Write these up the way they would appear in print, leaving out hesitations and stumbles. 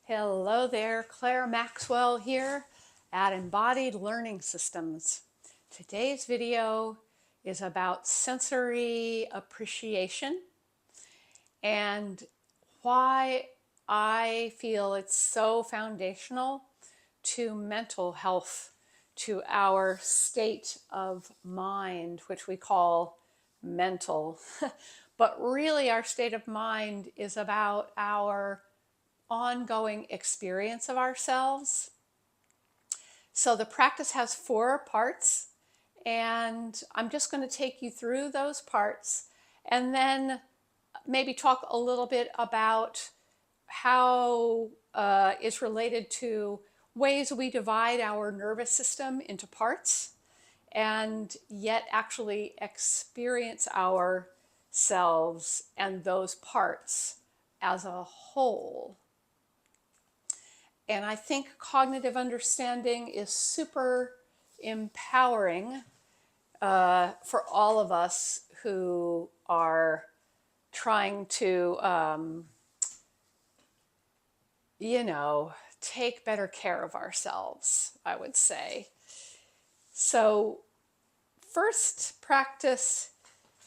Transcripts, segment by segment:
Hello there, Clare Maxwell here at Embodied Learning Systems. Today's video is about sensory appreciation and why I feel it's so foundational to mental health, to our state of mind, which we call mental. But really, our state of mind is about our ongoing experience of ourselves. So the practice has 4 parts, and I'm just going to take you through those parts and then maybe talk a little bit about how it's related to ways we divide our nervous system into parts and yet actually experience ourselves and those parts as a whole. And I think cognitive understanding is super empowering for all of us who are trying to, take better care of ourselves, I would say. So, first practice,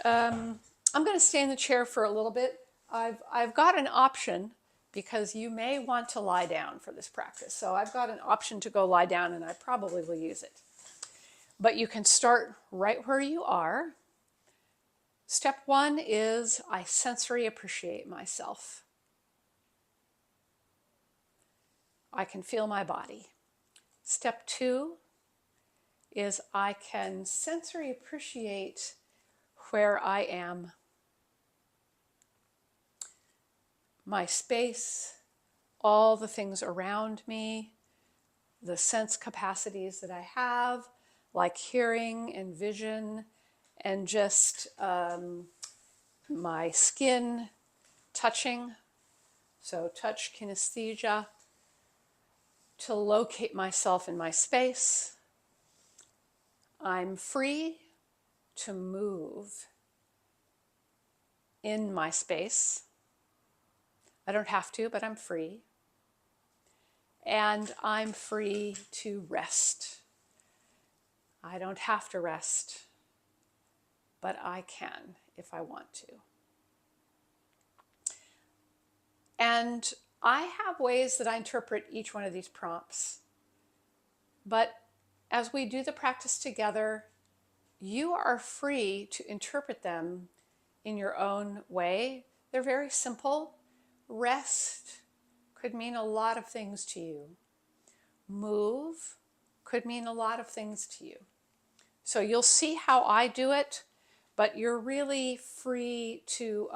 I'm going to stay in the chair for a little bit. I've got an option because you may want to lie down for this practice. So I've got an option to go lie down, and I probably will use it. But you can start right where you are. Step 1 is I sensory appreciate myself. I can feel my body. Step 2 is I can sensory appreciate where I am. My space, all the things around me, the sense capacities that I have, like hearing and vision, and just my skin touching, so touch kinesthesia, to locate myself in my space. I'm free to move in my space. I don't have to, but I'm free. And I'm free to rest. I don't have to rest, but I can if I want to. And I have ways that I interpret each one of these prompts. But as we do the practice together, you are free to interpret them in your own way. They're very simple. Rest could mean a lot of things to you. Move could mean a lot of things to you. So you'll see how I do it, but you're really free to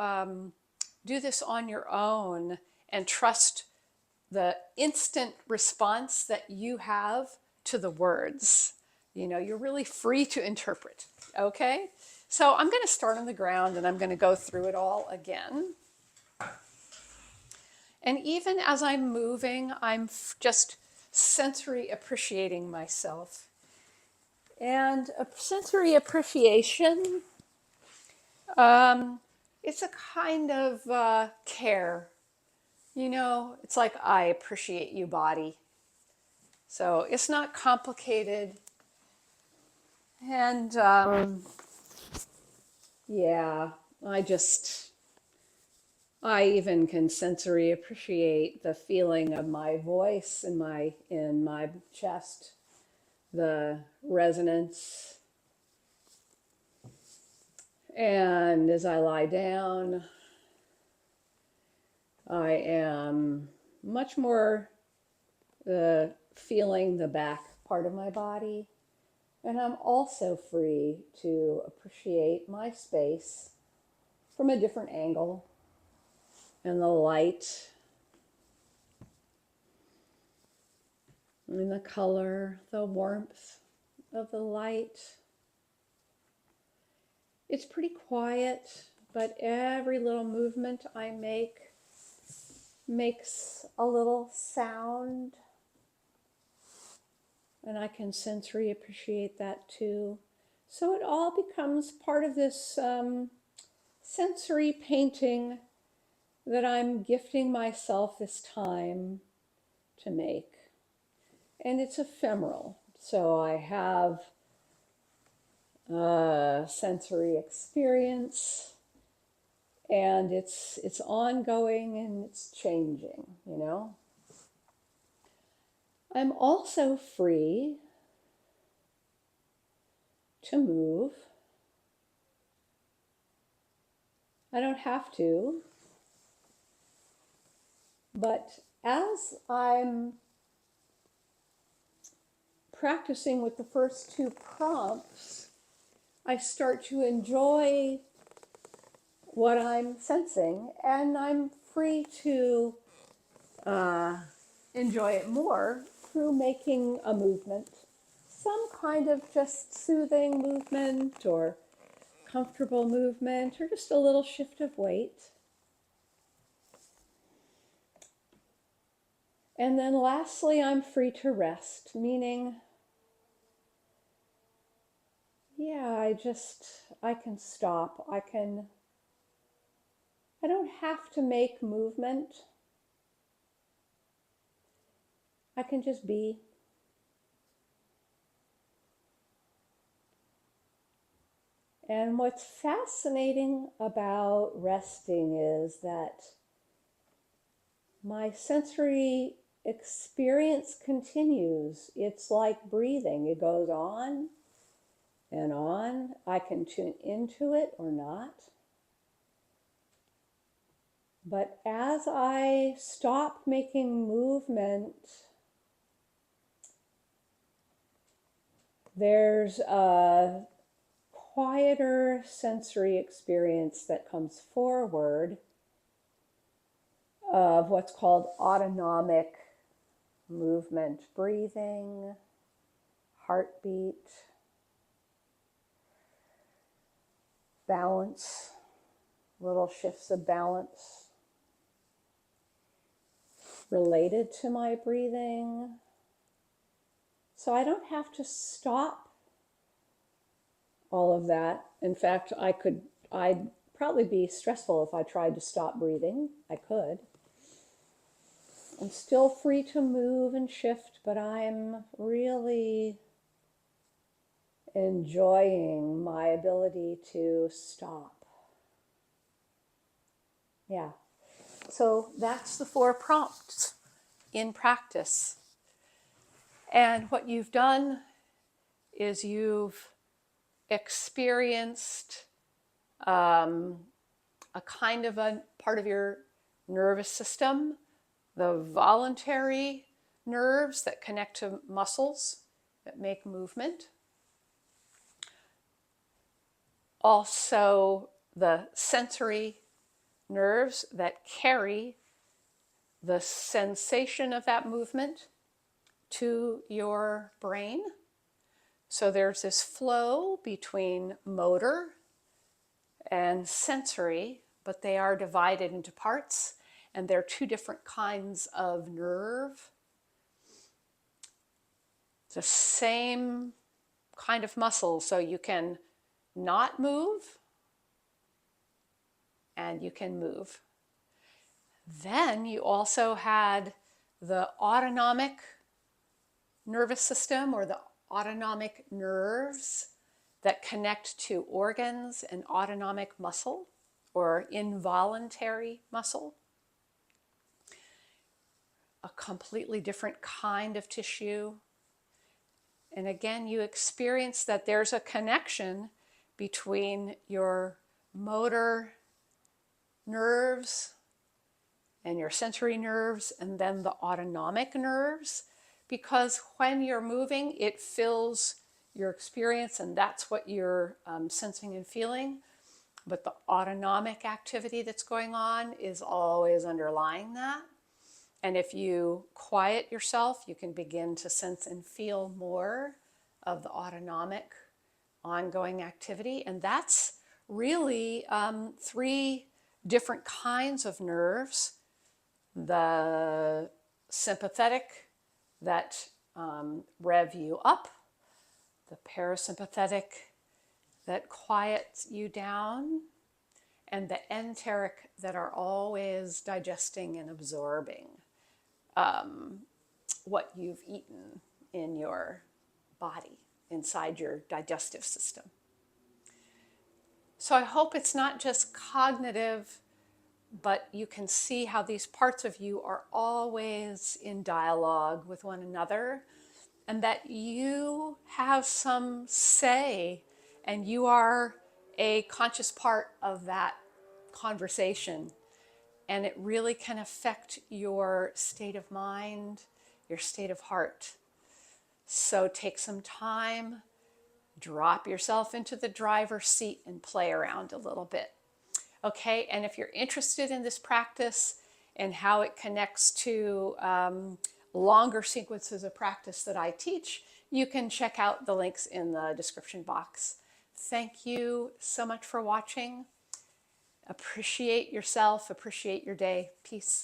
do this on your own and trust the instant response that you have to the words. You're really free to interpret, okay? So I'm going to start on the ground and I'm going to go through it all again. And even as I'm moving, I'm just sensory appreciating myself. And a sensory appreciation, it's a kind of care. It's like, I appreciate you, body. So it's not complicated. And I even can sensory appreciate the feeling of my voice in my chest, the resonance. And as I lie down, I am much more feeling the back part of my body. And I'm also free to appreciate my space from a different angle, and the light, and the color, the warmth of the light. It's pretty quiet, but every little movement I make makes a little sound. And I can sensory appreciate that too. So it all becomes part of this sensory painting that I'm gifting myself this time to make. And it's ephemeral. So I have a sensory experience, and it's ongoing and it's changing, you know. I'm also free to move. I don't have to, but as I'm practicing with the first two prompts, I start to enjoy what I'm sensing, and I'm free to enjoy it more through making a movement, some kind of just soothing movement or comfortable movement or just a little shift of weight. And then lastly, I'm free to rest, meaning, yeah, I can stop. I don't have to make movement. I can just be. And what's fascinating about resting is that my sensory experience continues. It's like breathing. It goes on and on. I can tune into it or not. But as I stop making movement, there's a quieter sensory experience that comes forward of what's called autonomic movement, breathing, heartbeat, balance, little shifts of balance related to my breathing. So I don't have to stop all of that. In fact, I'd probably be stressful if I tried to stop breathing. I could. I'm still free to move and shift, but I'm really enjoying my ability to stop. Yeah. So that's the 4 prompts in practice. And what you've done is you've experienced a kind of a part of your nervous system, the voluntary nerves that connect to muscles that make movement. Also, the sensory nerves that carry the sensation of that movement to your brain. So there's this flow between motor and sensory, but they are divided into parts, and they're 2 different kinds of nerve. The same kind of muscle, so you can not move and you can move. Then you also had the autonomic nervous system, or the autonomic nerves that connect to organs and autonomic muscle or involuntary muscle. A completely different kind of tissue. And again, you experience that there's a connection between your motor nerves and your sensory nerves and then the autonomic nerves, because when you're moving, it fills your experience and that's what you're sensing and feeling. But the autonomic activity that's going on is always underlying that. And if you quiet yourself, you can begin to sense and feel more of the autonomic ongoing activity. And that's really 3 different kinds of nerves. The sympathetic that rev you up, the parasympathetic that quiets you down, and the enteric that are always digesting and absorbing. what you've eaten in your body, inside your digestive system. So I hope it's not just cognitive, but you can see how these parts of you are always in dialogue with one another, and that you have some say and you are a conscious part of that conversation. And it really can affect your state of mind, your state of heart. So take some time, drop yourself into the driver's seat and play around a little bit. Okay, and if you're interested in this practice and how it connects to longer sequences of practice that I teach, you can check out the links in the description box. Thank you so much for watching. Appreciate yourself, appreciate your day. Peace.